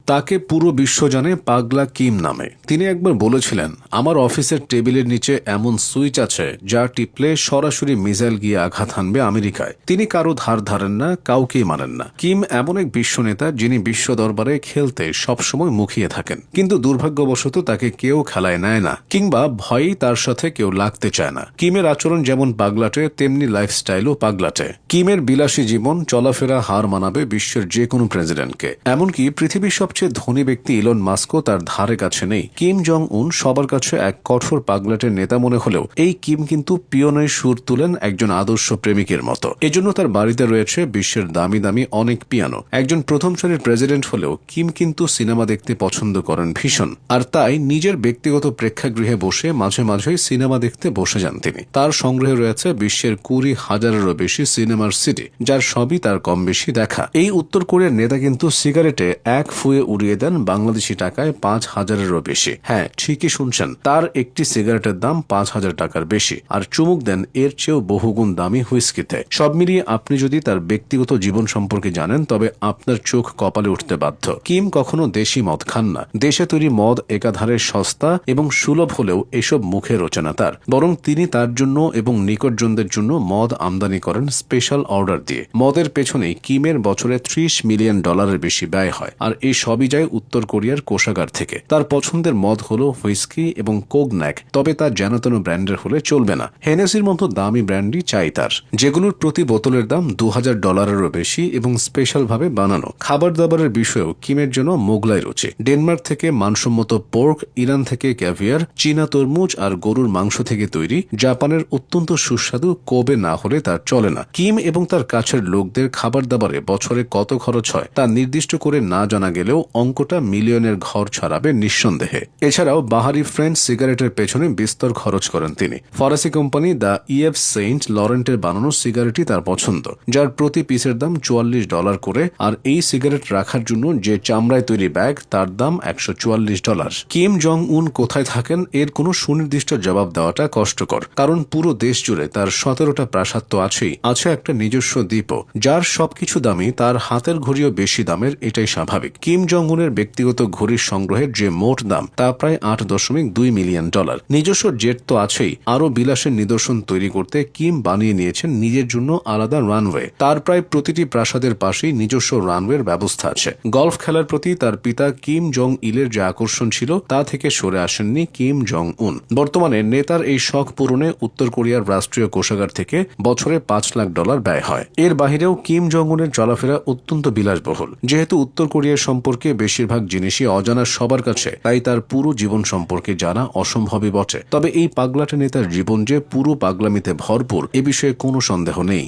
তাকে পুরো বিশ্ব জানে পাগলা কিম নামে। তিনি একবার বলেছিলেন, আমার অফিসের টেবিলের নিচে এমন সুইচ আছে যা টিপলে সরাসরি মিসাইল গিয়ে আঘাত হানবে আমেরিকায়। তিনি কারো ধার ধারেন না, কাউকেই মানেন না। কিম এমন এক বিশ্ব নেতা যিনি বিশ্ব দরবারে খেলতে সবসময় মুখিয়ে থাকেন, কিন্তু দুর্ভাগ্যবশত তাকে কেউ খেলায় নেয় না, কিংবা ভয়েই তার সাথে কেউ লাগতে চায় না। কিমের আচরণ যেমন পাগলাটে, তেমনি লাইফস্টাইলও পাগলাটে। কিমের বিলাসী জীবন চলাফেরা হার মানাবে বিশ্বের যে কোনো প্রেসিডেন্টকে। এমনকি পৃথিবীর সবচেয়ে ধনী ব্যক্তি ইলন মাস্কও তার ধারে কাছে নেই। কিম জং উন সবার কাছে এক কঠোর পাগলাটের নেতা মনে হলেও এই কিম কিন্তু পিয়নের সুর তুলেন একজন আদর্শ প্রেমিকের মতো। এজন্য তার বাড়িতে রয়েছে বিশ্বের দামি দামি অনেক পিয়ানো। একজন প্রথম সারির প্রেসিডেন্ট হলেও কিম কিন্তু সিনেমা দেখতে পছন্দ করেন ভীষণ, আর তাই নিজের ব্যক্তিগত প্রেক্ষাগৃহে বসে মাঝে মাঝেই সিনেমা দেখতে বসে যান তিনি। তার সংগ্রহে রয়েছে বিশ্বের 20,000-এরও বেশি সিনেমার সিডি, যার সবই তার কম বেশি দেখা। এই উত্তর কোরিয়ার নেতা কিন্তু সিগারেটে এক ফুয়ে উড়িয়ে দেন বাংলাদেশি টাকায় 5,000-এরও বেশি। হ্যাঁ, ঠিকই শুনছেন, তার একটি সিগারেটের দাম 5,000 টাকার বেশি, আর চুমুক দেন এর চেয়েও বহুগুণ দামি হুইস্কিতে। সব মিলিয়ে আপনি যদি তার ব্যক্তিগত জীবন সম্পর্কে জানেন, তবে আপনার চোখ কপালে উঠতে বাধ্য। কিম কখনো দেশি মদ খান না। দেশে তৈরি মদ একাধারে সস্তা এবং সুলভ হলেও এসব মুখে রোচে না তার, বরং তিনি তার জন্য এবং নিকটজনদের জন্য মদ আমদানি করেন স্পেশাল অর্ডার দিয়ে। মদের পেছনেই কিমের বছরে $30 মিলিয়ন বেশি ব্যয় হয়, আর এই সবই যায় উত্তর কোরিয়ার কোষাগার থেকে। তার পছন্দের মদ হলো হুইস্কি এবং কোগন্যাক, তবে তা যেনতেন ব্র্যান্ডের হলে চলবে না। হেনেসির মতো দামি ব্র্যান্ডই চাই তার, যেগুলোর প্রতি বোতলের দাম $2,000-এরও বেশি এবং স্পেশাল ভাবে বানানো। খাবার দাবারের বিষয়েও কিমের জন্য মোগলাই রুচি। ডেনমার্ক থেকে মানসম্মত পোর্ক, ইরান থেকে ক্যাভিয়ার, চীনা তরমুজ আর গরুর মাংস থেকে তৈরি, জাপানের অত্যন্ত সুস্বাদু কোবে না হলে তার চলে না। কিম এবং তার কাছের লোকদের খাবার দাবারে বছরে কত খরচ হয় তা নির্দিষ্ট করে না জানা গেলেও অঙ্কটা মিলিয়নের ঘর ছাড়াবে নিঃসন্দেহে। এছাড়াও বাহারি ফ্রেঞ্চ সিগারেটের পেছনে বিস্তর খরচ করেন তিনি। ফরাসি কোম্পানি দ্য ইএফ সেন্ট লরেন্টের বানানো সিগারেটই তার পছন্দ, যার প্রতি পিসের দাম $44 করে, আর এই সিগারেট রাখার জন্য যে চামড়ায় তৈরি ব্যাগ, তার দাম $144। কিম জং উন কোথায় থাকেন এর কোনো সুনির্দিষ্ট জবাব দেওয়াটা কষ্টকর, কারণ পুরো দেশ জুড়ে তার 17টা প্রাসাদ তো আছেই, আছে একটা নিজস্ব দ্বীপও। যার সবকিছু দামি, তার হাতের ঘড়িও বেশি দামের, এটাই স্বাভাবিক। কিম জং উনের ব্যক্তিগত ঘড়ির সংগ্রহের যে মোট দাম তা প্রায় $8.2 মিলিয়ন। নিজস্ব জেট তো আছেই, আরও বিলাসের নিদর্শন তৈরি করতে কিম বানিয়ে নিয়েছেন নিজের জন্য আলাদা রানওয়ে। তার প্রায় প্রতিটি প্রাসাদের পাশেই নিজস্ব রানওয়ের ব্যবস্থা আছে। গলফ খেলার প্রতি তার পিতা কিম জং ইলের যে আকর্ষণ ছিল তা থেকে সরে আসেননি কিম জং উন। বর্তমানে নেতার এই শখ পূরণে উত্তর কোরিয়ার রাষ্ট্রীয় কোষাগার থেকে বছরে $5 লাখ ব্যয় হয়। এর বাহিরেও কিম জং উনের চলাফেরা অত্যন্ত বিলাসবহুল। যেহেতু উত্তর কোরিয়ার সম্পর্কে বেশিরভাগ জিনিসই অজানা সবার কাছে, তাই তার পুরো জীবন সম্পর্কে জানা অসম্ভবই বটে। তবে এই পাগলাটে নেতার জীবন যে পুরো পাগলামিতে ভরপুর, এ বিষয়ে কোনো সন্দেহ নেই।